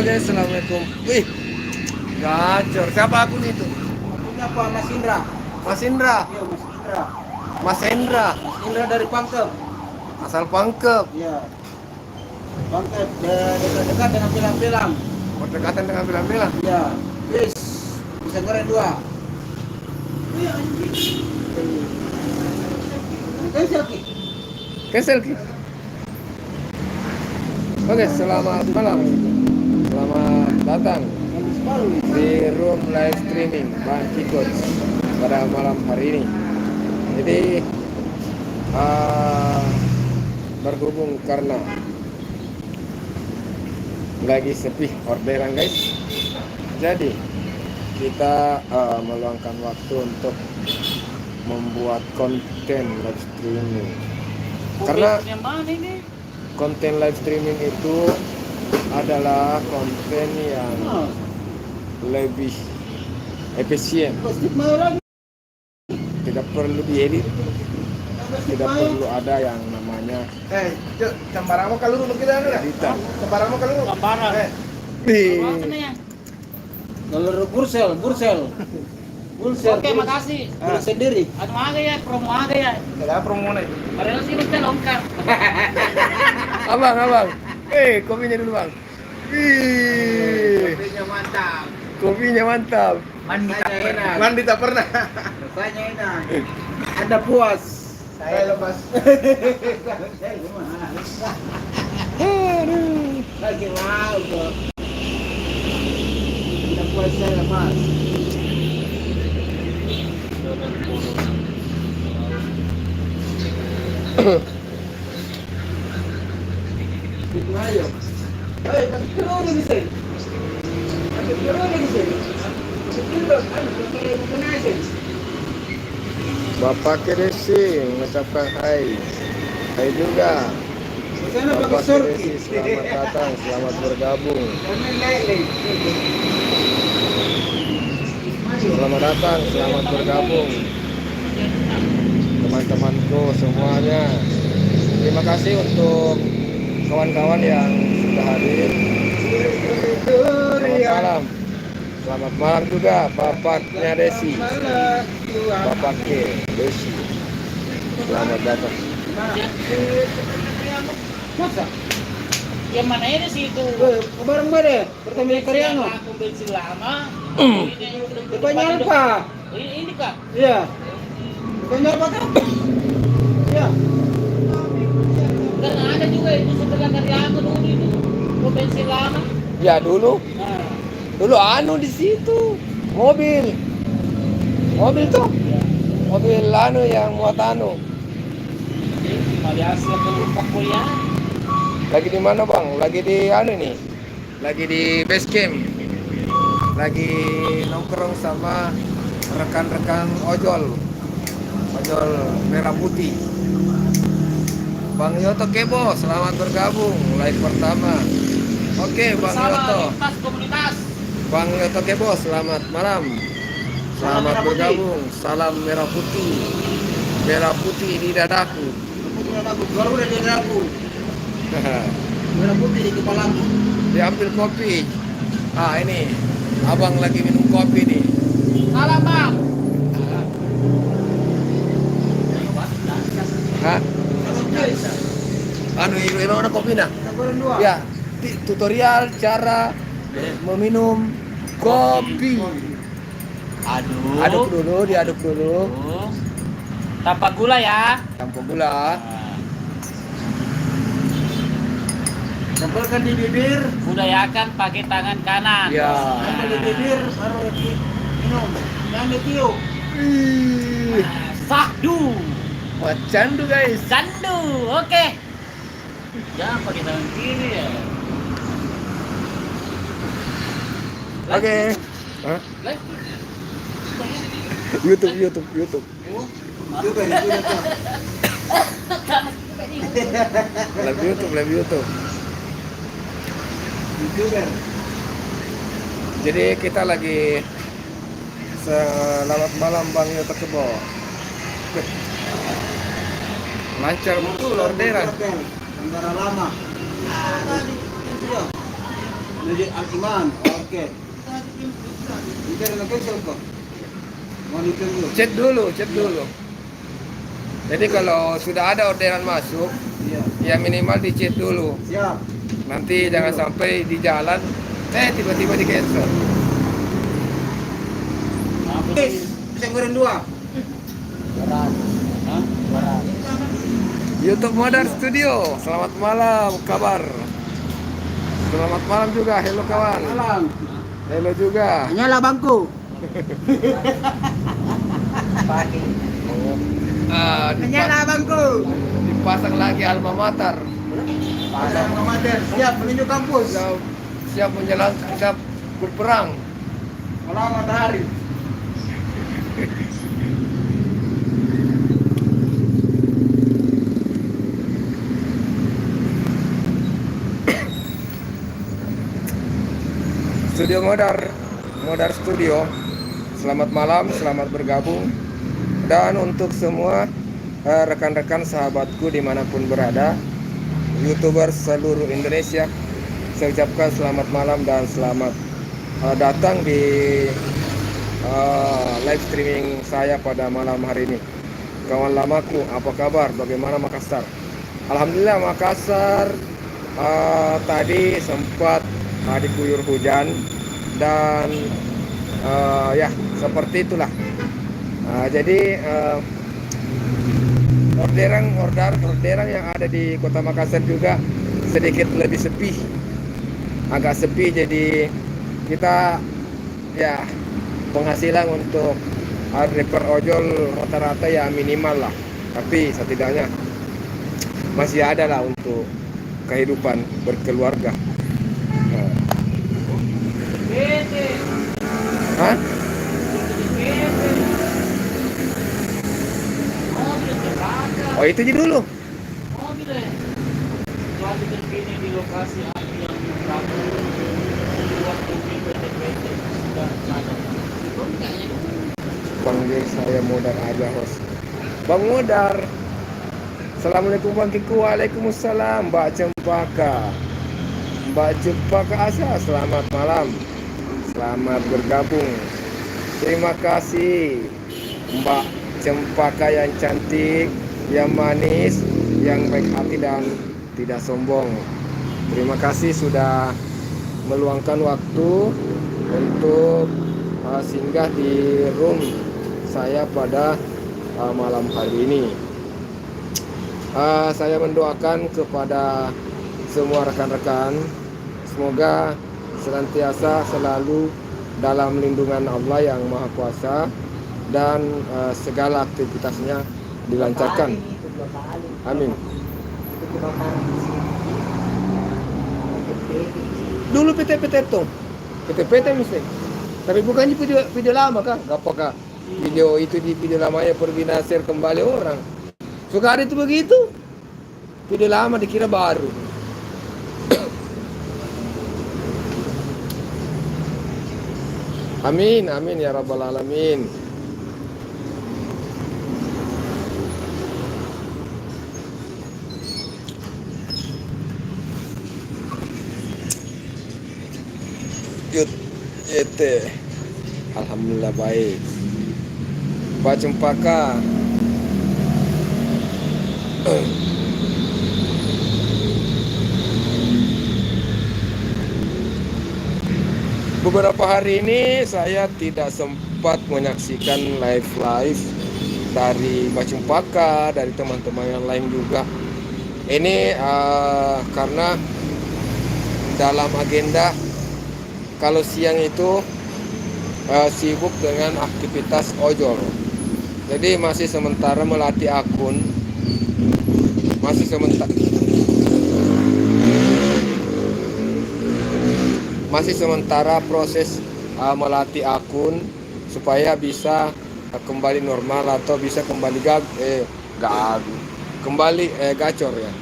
Oke, assalamualaikum. Wih, gacor. Siapa akun itu? Akunnya apa? Mas Indra. Mas Indra. Iya, Mas Indra. Mas Indra. Mas Indra dari Pangkep. Asal Pangkep. Iya. Pangkep dekat-dekat dengan Pilang-Pilang. Berdekatan dengan bilang-bilang. Iya. Bis. Bisa goreng dua. Iya, anjing. Cancel, Ki. Cancel, Ki. Oke, selamat malam. Selamat datang Habis baru. di room live streaming Bang Kikot pada malam hari ini. Jadi berhubung karena lagi sepi orderan guys, jadi kita meluangkan waktu untuk membuat konten live streaming. Karena Yang mana ini? konten live streaming itu adalah konten yang lebih efisien, Plastik mau lagi. tidak perlu diedit, tidak perlu ada yang namanya Cuk, cambaramo kaluru kita ada. editan. Cambaramo kaluru. Gambaran. Nih, Kalau Bursel. Oke, makasih. Bursel sendiri. Anu aga ya, promo aga ya. Ada promo nih. Padahal sih kita longkar. abang, kopinya dulu bang. Wih, Kopinya mantap. kopinya mantap. Mandi tak pernah. Mandi tak pernah. Rasanya enak. Anda puas. Saya lepas. Saya gimana? Aduh. Lagi mau kok. Anda puas saya lepas. Gitu ayo. Hei, kasih telur di sini. Kasih telur di sini. Kasih telur, pakai bukan aja. Bapak Kedesi mengucapkan hai. Hai juga. Sana pakai Bapak surki. Kedesi, selamat datang, selamat bergabung. Jangan naik. Selamat datang, selamat bergabung teman-temanku semuanya. Terima kasih untuk kawan-kawan yang sudah hadir. Selamat malam. Selamat malam juga bapaknya Desi, Bapak K Desi. Selamat datang. Masa? Yang mana ini sih itu? Bareng bare, pertama Karyano. Aku bensin lama. Depannya apa? Ini kak. Iya. Depannya apa kan? Iya. Dan ada juga itu setelah dari aku dulu itu. Aku bensin lama. Ya dulu Nah, anu di situ mobil tuh, mobil anu yang muat anu. jadi hasil kelupak kuliah. Lagi di mana bang? Lagi di anu nih, lagi di base camp, lagi nongkrong sama rekan-rekan ojol merah putih. Bang Yoto Kebo, selamat bergabung live pertama. Oke Bang Bersama Yoto, lintas komunitas. Bang Yoto Kebo, selamat malam, Salam selamat merah putih. bergabung. Salam merah putih di dadaku. Putih aku, baru udah jadi aku. Merah putih di kepalaku. Diambil kopi. Ini abang lagi minum kopi nih. Salam bang. Hah? Anu ilo ada kopi nah? Goreng dua. Ya, tutorial cara meminum kopi. Aduk dulu, diaduk dulu. Tanpa gula ya. Tanpa gula. Tempelkan di bibir. Budayakan pakai tangan kanan. Ya. Tempel di bibir, baru minum. Jangan ditiup. Wih, Sahdu. candu guys. Candu. Oke. Jangan pakai tangan kiri ya. Oke. Hah? Live. YouTube. Juga di sini tuh. Live YouTube. Juga. Jadi kita lagi selamat malam Bang Yoto Kebo. Lancar betul orderan. Antara lama. Iya. Jadi Al-Iman. Oke. Kita ada cancel kok. Mau di cancel. Cek dulu. Jadi kalau sudah ada orderan masuk, Iya. ya minimal dicek dulu. Siap. Nanti jangan sampai di jalan, tiba-tiba di cancel. Bisa goreng 2. YouTube Modar Studio, selamat malam, kabar. Selamat malam juga, hello kawan. Malam. Hello juga. Nyala bangku. Nyala bangku. Dipasang lagi alma mater. Pasang amatir. Siap menuju kampus. Siap menjalankan, siap berperang. Melawan matahari. Studio Modar Studio. Selamat malam, selamat bergabung. Dan untuk semua rekan-rekan sahabatku dimanapun berada, YouTuber seluruh Indonesia, saya ucapkan selamat malam dan selamat datang di live streaming saya pada malam hari ini. Kawan lamaku, apa kabar? Bagaimana Makassar? Alhamdulillah Makassar tadi sempat diguyur hujan dan ya seperti itulah. Jadi orderan yang ada di Kota Makassar juga sedikit lebih sepi, agak sepi. Jadi kita ya penghasilan untuk driver ojol rata-rata ya minimal lah, tapi setidaknya masih ada lah untuk kehidupan berkeluarga. Hah? Oh itu aja dulu. Lagi terkini di lokasi api yang berlaku waktu PT sudah ada. Panggil saya Modar aja host. Bang Modar. Assalamualaikum Bang Kiku. Waalaikumsalam Mbak Cempaka. Mbak Cempaka Asa, selamat malam. Selamat bergabung. Terima kasih Mbak Cempaka yang cantik, yang manis, yang baik hati dan tidak sombong. Terima kasih sudah meluangkan waktu untuk singgah di room saya pada malam hari ini. Saya mendoakan kepada semua rekan-rekan, semoga senantiasa selalu dalam lindungan Allah yang Maha Kuasa dan segala aktivitasnya dilancarkan. Amin. Dulu PT-PT tuh, PT-PT mesti. Tapi bukannya video lama kan? Apakah video itu di video lamanya pergi nasir kembali orang? Suka ada itu begitu. Video lama dikira baru. Amin, amin ya rabbal alamin. Alhamdulillah baik. Pak Cempaka. Beberapa hari ini saya tidak sempat menyaksikan live dari Pak Cempaka, dari teman-teman yang lain juga. Ini karena dalam agenda kalau siang itu sibuk dengan aktivitas ojol. Jadi masih sementara melatih akun, masih sementara proses melatih akun supaya bisa kembali normal atau bisa kembali gacor ya.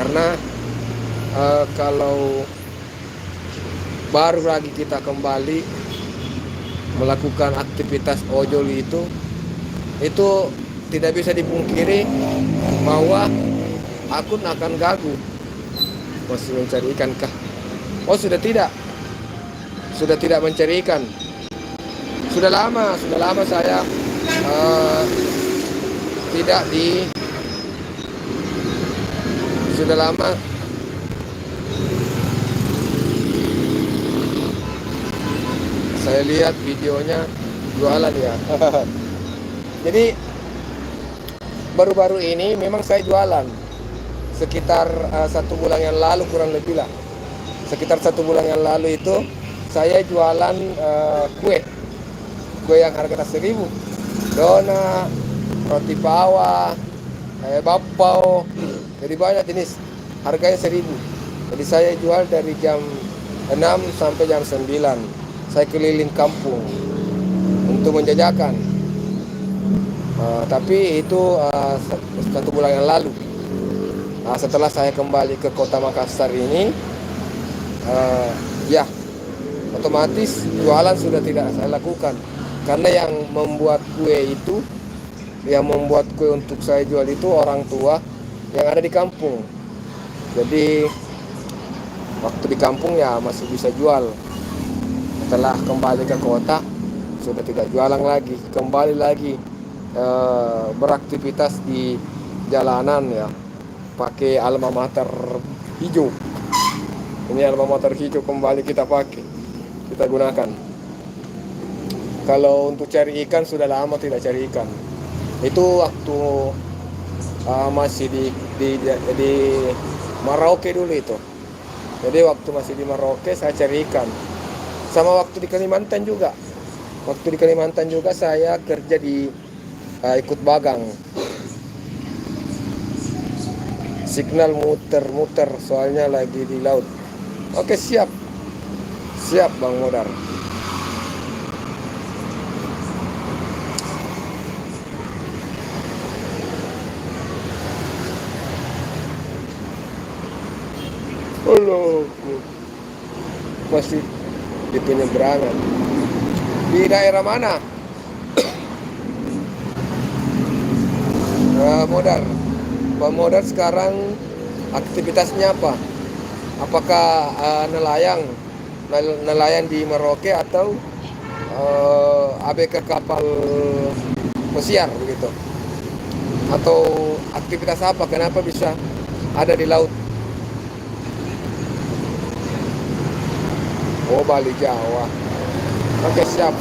Karena kalau baru lagi kita kembali melakukan aktivitas ojol itu tidak bisa dipungkiri bahwa akun akan gagu. Masih mencari ikan kah? Oh, sudah tidak mencari ikan. Sudah lama saya tidak di sudah lama saya lihat videonya jualan ya. Jadi baru-baru ini memang saya jualan sekitar 1 bulan yang lalu, kurang lebih lah. Sekitar 1 bulan yang lalu itu saya jualan kue yang harga 1.000, donat, roti bawah, bapau, jadi banyak jenis, harganya 1.000. Jadi saya jual dari jam 6 sampai jam 9. Saya keliling kampung untuk menjajakan. Tapi itu 1 bulan yang lalu. Setelah saya kembali ke kota Makassar ini, ya otomatis jualan sudah tidak saya lakukan. Karena yang membuat kue untuk saya jual itu orang tua yang ada di kampung. Jadi waktu di kampung ya masih bisa jual. Setelah kembali ke kota sudah tidak jualan lagi, kembali lagi beraktivitas di jalanan ya, pakai alma mater hijau. Ini alma mater hijau kembali kita gunakan. Kalau untuk cari ikan sudah lama tidak cari ikan. Itu waktu masih di Merauke dulu itu. Jadi waktu masih di Merauke saya cari ikan. Sama waktu di Kalimantan juga. Waktu di Kalimantan juga saya kerja di ikut bagang. Signal muter-muter soalnya lagi di laut. Oke, siap Bang Modar. Halo, masih di penyeberangan. Di daerah mana? Pak Modar sekarang aktivitasnya apa? Apakah nelayan di Merauke atau ABK kapal pesiar begitu? Atau aktivitas apa? Kenapa bisa ada di laut? Oh, Bali Jawa. Oke, siap.